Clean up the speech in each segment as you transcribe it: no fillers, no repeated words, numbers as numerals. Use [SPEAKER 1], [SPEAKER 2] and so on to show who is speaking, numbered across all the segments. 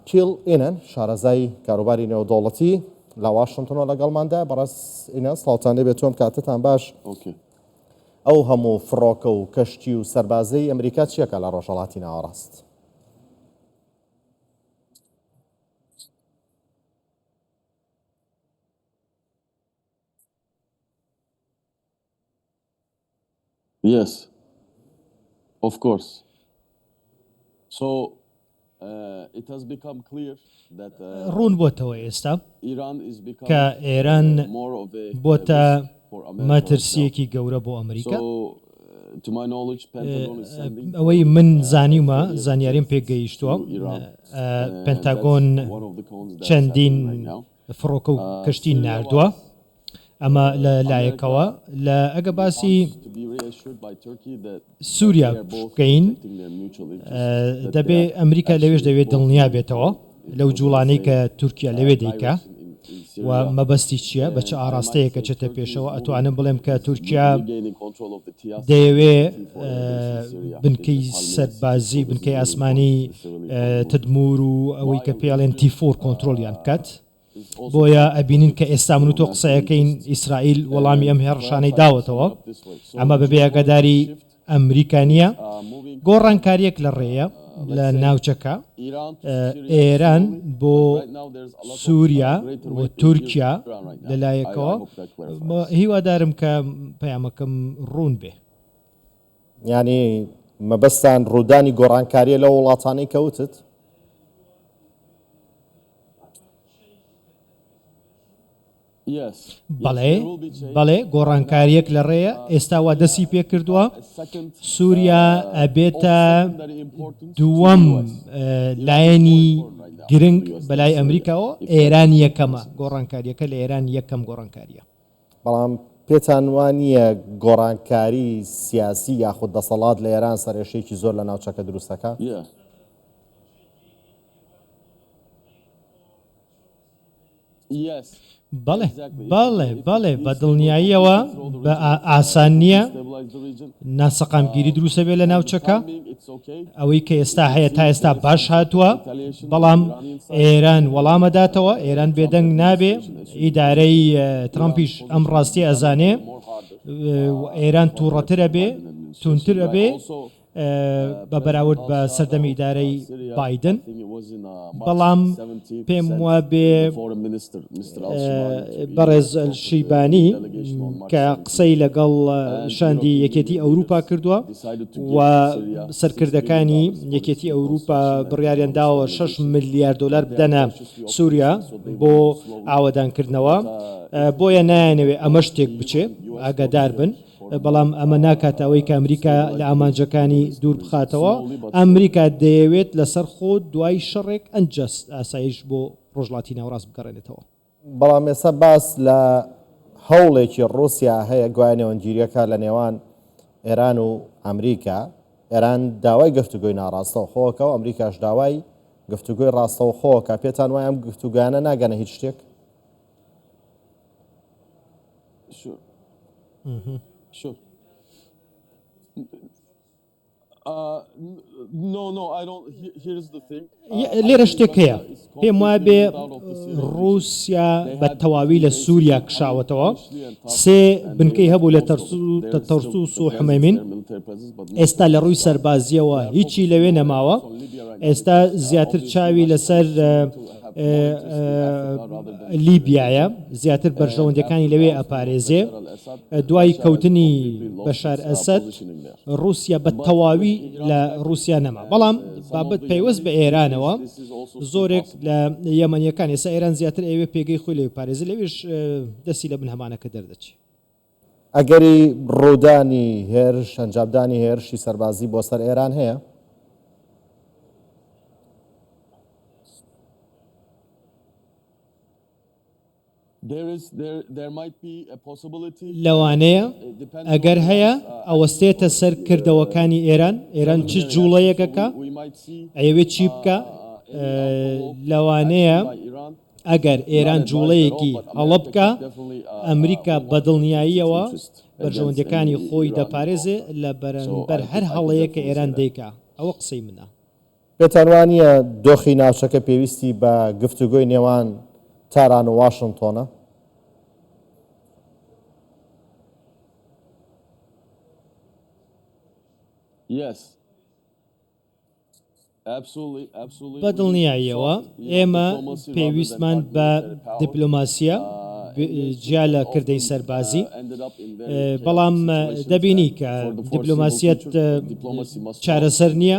[SPEAKER 1] کیل ئینەن شارەزای کاروباری نێودەوڵەتی لە واشنگتنەوە لەگەڵماندا بەڕاست ئینە سڵاوتان لێبێت تۆم کاتتان باش ئەو هەموو فڕۆکە و کەشتی و سەربازەی ئەمریکا چیەکە لە ڕۆژهەڵاتی ناوەڕاست؟
[SPEAKER 2] Yes, of course. So it has become clear that
[SPEAKER 3] ڕوون بۆتەوە ئێستا
[SPEAKER 2] Iran is
[SPEAKER 3] کە
[SPEAKER 2] becoming
[SPEAKER 3] ئێران
[SPEAKER 2] more of a
[SPEAKER 3] بۆتە
[SPEAKER 2] for America.
[SPEAKER 3] مەترسیەکی گەورە بۆ ئەمریکا.
[SPEAKER 2] So to my knowledge, Pentagon is sending
[SPEAKER 3] ئەوەی من زانیومە زانیاریم پێگەیشتووە پێنتاگۆن چەندین فڕۆکە و کەشتی ناردووە ئەمە لە لایەکەوە لە ئەگە باسی سووریا بکەین دەبێ ئەمریکا لەوێش دەوێت دڵنیا بێتەوە لەو جوڵانەی کە تورکیا لەوێ دەیکا و مەبەستی چییە بە چه ئاراستەیەکە چێتە پێشەوە ئەتوانم بڵێم کە تورکیا دەیەوێ بنکەی سەربازی بنکەی ئاسمانی تدمور و ئەوەی کە پێڵێن T4 کۆنتترۆلیان بکات بۆیە ئەبینین کە ئێستا من و تۆ قسەیەکەین ئیسرائیل وەڵامی ئەم هێڕشانەی داوەتەوە ئەمە بەبێ ئەگەداری ئەمریکانیە گۆڕانکاریەک لە ڕێیە لە ناوچەکە ئێران بۆ سووریا و تورکیا لەلایەکەوە هیوادارم کە پەیامەکەم ڕوون بێ
[SPEAKER 1] ینی مەبەستان ڕوودانی گۆڕانکاریە لە وڵاتانەی کەوتت
[SPEAKER 3] بەڵێ گۆڕانکاریەک لە ڕێیە ئێستا وا دەستی پێ کردووە سووریا ئەبێتە دووەم لایەنی گرنگ بەلای ئەمریکاەوە ئێران یەکەمە گۆڕانکاریەکە لە ئێران یەکەم گۆڕانکاریە
[SPEAKER 1] بەڵام پێتان وانە گۆڕانکاری سیاسی یاخود دەسەڵات لە ئێران سەرێشەیەکی زۆر لە ناوچەکە دروستەکە؟
[SPEAKER 3] بەڵێ بە دڵنیاییەوە بە ئاسان نییە ناسەقامگیری دروستە بێ لە ناوچەکە ئەوەی کە ئێستا هەیە تا ئێستا باش هاتووە بەڵام ئێران وەڵامەداتەوە ئێران بێدەنگ نابێ ئیدارەی ترامپیش ئەم ڕاستی ئەزانێ ئێران تووڕەترە بێ تونترە بێ بە بەراورد بە سەردەمی ئیدارەی بایدن بەڵام پێم وە بێ بەڕێز شیبانی کە قسەی لەگەڵ شاندی یەکێتی ئەوروپا کردووە و سەرکردەکانی یەکێتی ئەوروپا بڕیاریان داوە 6 ملیارد دلار بدەنە سووریا بۆ ئاوەدانکردنەوە بۆیە نایانەوێ ئەمە شتێک بچێ ئاگادار بن بەڵام ئەمە ناکاتەوەی کە ئەمریکا لە ئامانجەکانی دوور بخاتەوە ئەمریکا دەیەوێت لەسەر خۆ دوای شەڕێک ئەنجەست ئاسایش بۆ ڕۆژڵاتی ناوەڕاست بگەڕێنێتەوە
[SPEAKER 1] بەڵام ئێستا باس لە هەوڵێکی ڕوسیا هەیە گوایە نێوەنگیریەکە لە نێوان ئێران و ئەمریکا ئێران داوای گفتوگۆی ناڕاستەوە خۆکە و ئەمریکاش داوای گفتوگۆی ڕاستەوە خۆکە پێتان وایە ئەم گفتوگانە ناگەنە هیچ شتێک؟
[SPEAKER 2] Sure. No, I don't. Here's the thing.
[SPEAKER 3] لێرە شتێک هەیە پێم وایە بێ ڕووسیا بە تەواوی لە سووریا کشاوەتەوە سێ بنکەی هەبوو لە تەرسوس و حمەیمین ئێستا لە ڕووی سەربازیەوە هیچی لەوێ نەماوە ئێستا زیاتر چاوی لەسەر لیبیایە زیاتر بەرژەوەندەکانی لەوێ ئەپارێزێ دوای کەوتنی بەشار ئەسەد رووسیا بە تەواوی لە رووسیا نەما بەڵام بابەت پەیوەست بە ئێرانەوە زۆرێک لە یەمەنیەکان ئێستا ئێران زیاتر ئەوێ پێگەی خۆی لێ پارێزی لەوێش دەستی لە بنهەمانەکە دەردەچی
[SPEAKER 1] ئەگەری ڕوودانی هێرش ئەنجامدانی هێرشی سەربازی بۆ سەر ئێران هەیە؟
[SPEAKER 3] لەوانەیە ئەگەر هەیە ئەوەستێتە سەر کردەوەکانی ئێران چ جوڵەیەکەکە ئەوێ چی بکە لەوانەیە ئەگەر ئێران جوڵەیەکی هەڵە بکە ئەمریکا بەدڵنیاییەوە بەرژەوەندەکانی خۆی دەپارێزێ لە بەرامبەر هەر هەڵەیە کە ئێران دەیکا ئەوە قسەی منە
[SPEAKER 1] پێتانوانیە دۆخی ناوچەکە پێویستی بە گفتوگۆی نێوان تاران و واشنگتۆنە؟
[SPEAKER 2] Yes.
[SPEAKER 3] بە دڵنیاییەوە ئێمە پێویستمان بە دیپلۆماسیە جیا لە کردەی سەربازی بەڵام دەبینی کە دیپلۆماسیەت چارەسەر نییە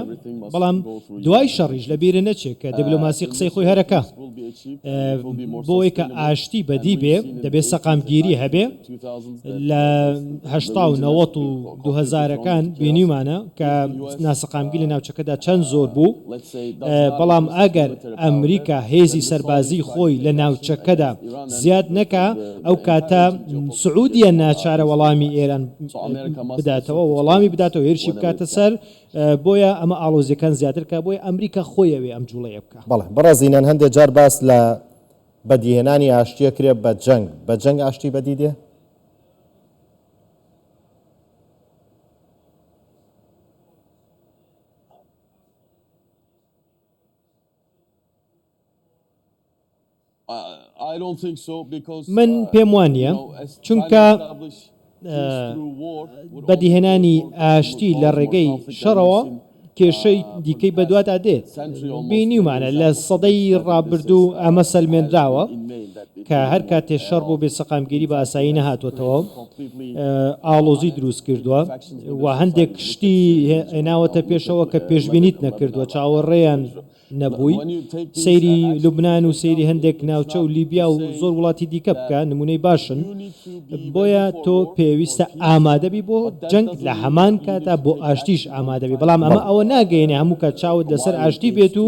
[SPEAKER 3] بەڵام دوای شەڕیش لە بیرە نەچێت کە دیپلۆماسی قسەی خۆی هەرەکە بۆی کە ئاشتی بەدی بێ دەبێت سەقامگیری هەبێ لە 1990 و 2000ەکان بینیمانە کە ناسەقامگی لە ناوچەکەدا چەند زۆر بوو بەڵام ئەگەر ئەمریکا هێزی سەربازی خۆی لە ناوچەکەدا زیاد نەکا ئەو کاتە سعودیە ناچارە وەڵامی ئێران بداتەوە وەڵامی بداتەوە هێرشی بکاتە سەر بۆیە ئەمە ئاڵۆزیەکان زیاترکە بۆی ئەمریکا خۆیەوێ ئەم جوڵەیە بکە.
[SPEAKER 1] بەڵێ بەڕازینەن هەندێک جار باس لە بەدیهێنانی ئاشتیە کرێت بە جەنگ ئاشتی بەدی دێ؟
[SPEAKER 3] من پێم وانە چونکە بەدیهێنانی ئاشتی لە ڕێگەی شەڕەوە کێشەی دیکەی بەدواتدا دێت بینیمانە لە سەدەی ڕابردوو ئەمە سەلمێنراوە کە هەر کاتێ شەڕ بۆ بێ سەقامگیری بە ئاسایی نەهاتوەتەوە ئاڵۆزی دروست کردووە و هەندێک شتی هێناوەتە پێشەوە کە پێشبینیت نەکردووە چاوەڕێیان نەبووی سەیری لوبناان و سەیری هەندێک ناوچە و لیبیا و زۆر وڵاتی دیکە بکە نمونەی باشن بۆیە تۆ پێویستە ئامادەبی بۆ جەنگ لە هەمان کاتا بۆ ئاشتیش ئامادەبی بەڵام ئەمە ئەوە ناگەێنێ هەموو کات چاوت لەسەر ئاشتی بێت و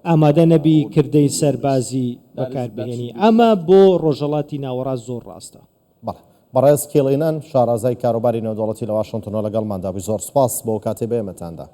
[SPEAKER 3] ئامادە نەبی کردەی سەربازی بەکاربهێنی ئەمە بۆ ڕۆژەڵاتی ناوەڕاست زۆر ڕاستە.
[SPEAKER 1] بەڕێز کێڵێنان شارازای کاروباری نێودوڵەتی لە واشنگتۆن لەگەڵماندا بووی زۆر سپاس بۆ کاتێ بێمەتاندا.